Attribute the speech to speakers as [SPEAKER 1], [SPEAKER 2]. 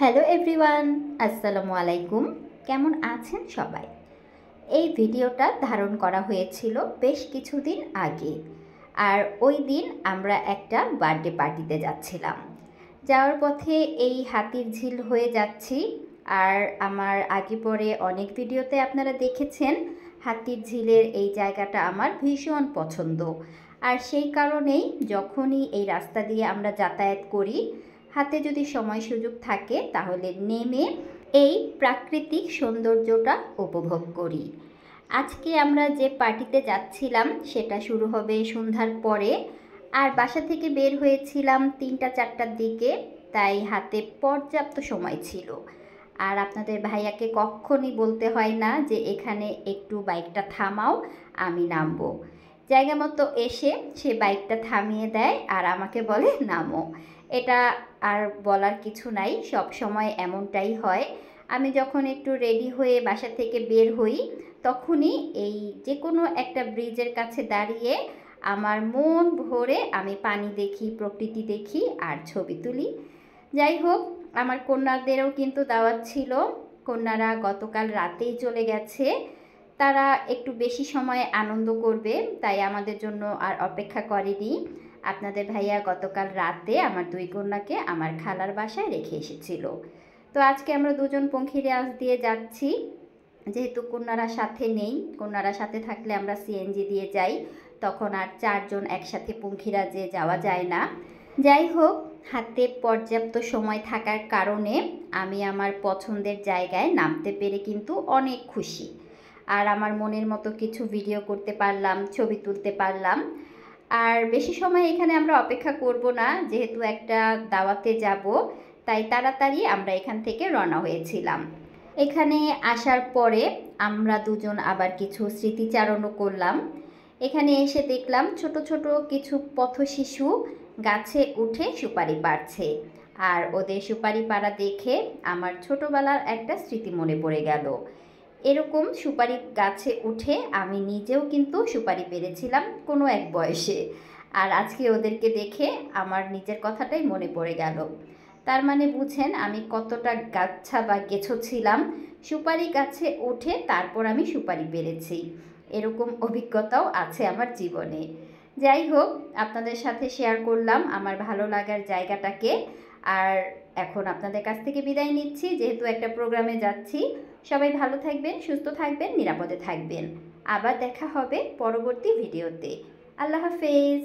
[SPEAKER 1] Hello everyone, আসসালামু আলাইকুম। কেমন আছেন সবাই? এই ভিডিওটা ধারণ করা হয়েছিল বেশ কিছুদিন আগে। আর ওই দিন আমরা একটা বার্থডে পার্টিতে যাচ্ছিলাম। যাওয়ার পথে এই হাতির ঝিল হয়ে যাচ্ছি। আর আমার আগে পরে অনেক ভিডিওতে আপনারা দেখেছেন হাতির ঝিলের এই জায়গাটা আমার ভীষণ পছন্দ। আর সেই কারণেই যখনই এই রাস্তা দিয়ে আমরা যাতায়াত করি, হাতে যদি সময় সুযোগ থাকে তাহলে নেমে এই প্রাকৃতিক সৌন্দর্যটা উপভোগ করি। আজকে আমরা যে পার্টিতে যাচ্ছিলাম সেটা শুরু হবে সন্ধ্যার পরে। আর বাসা থেকে বের হয়েছিলাম 3টা-4টার দিকে, তাই হাতে পর্যাপ্ত সময় ছিল। আর আপনাদের ভাইয়াকে কখনই বলতে হয় না যে এখানে একটু বাইকটা থামাও, আমি নামবো। জায়গা মতো এসে সে বাইকটা থামিয়ে দেয় আর আমাকে বলে নামো। এটা আর বলার কিছু নাই, সব সময় এমনটাই হয়। আমি যখন একটু রেডি হয়ে বাসা থেকে বের হই তখনই এই যে কোনো একটা ব্রিজের কাছে দাঁড়িয়ে আমার মন ভরে আমি পানি দেখি, প্রকৃতি দেখি আর ছবি তুলি। যাই হোক, আমার কন্যাদেরও কিন্তু দাওয়াত ছিল। কন্যারা গতকাল রাতেই চলে গেছে। তারা একটু বেশি সময় আনন্দ করবে, তাই আমাদের জন্য আর অপেক্ষা করেনি। আপনাদের ভাইয়া গতকাল রাতে আমার 2 কন্যাকে আমার খালার বাসায় রেখে এসেছিল। তো আজকে আমরা দুজন পঙ্খিরাজ দিয়ে যাচ্ছি। যেহেতু কন্যারা সাথে নেই, কন্যারা সাথে থাকলে আমরা সিএনজি দিয়ে যাই, তখন আর 4 জন একসাথে পঙ্খিরাজে যাওয়া যায় না। যাই হোক, হাতে পর্যাপ্ত সময় থাকার কারণে আমি আমার পছন্দের জায়গায় নামতে পেরে কিন্তু অনেক খুশি। আর আমার মনের মতো কিছু ভিডিও করতে পারলাম, ছবি তুলতে পারলাম। আর বেশি সময় এখানে আমরা অপেক্ষা করব না, যেহেতু একটা দাওয়াতে যাব, তাই তাড়াতাড়ি আমরা এখান থেকে রওনা হয়েছিলাম। এখানে আসার পরে আমরা দুজন আবার কিছু স্মৃতিচারণও করলাম। এখানে এসে দেখলাম ছোট ছোট কিছু পথশিশু গাছে উঠে সুপারি পাড়ছে। আর ওদের সুপারি পাড়া দেখে আমার ছোটোবেলার একটা স্মৃতি মনে পড়ে গেল। এরকম সুপারি গাছে উঠে আমি নিজেও কিন্তু সুপারি পেড়েছিলাম কোনো এক বয়সে। আর আজকে ওদেরকে দেখে আমার নিজের কথাটাই মনে পড়ে গেল। তার মানে বুঝেন আমি কতটা গাচ্ছা বা গেছো ছিলাম। সুপারি গাছে উঠে তারপর আমি সুপারি পেড়েছি, এরকম অভিজ্ঞতাও আছে আমার জীবনে। যাই হোক, আপনাদের সাথে শেয়ার করলাম আমার ভালো লাগার জায়গাটাকে। আর এখন আপনাদের কাছ থেকে বিদায় নিচ্ছি, যেহেতু একটা প্রোগ্রামে যাচ্ছি। সবাই ভালো থাকবেন, সুস্থ থাকবেন, নিরাপদে থাকবেন। আবার দেখা হবে পরবর্তী ভিডিওতে। আল্লাহ হাফেজ।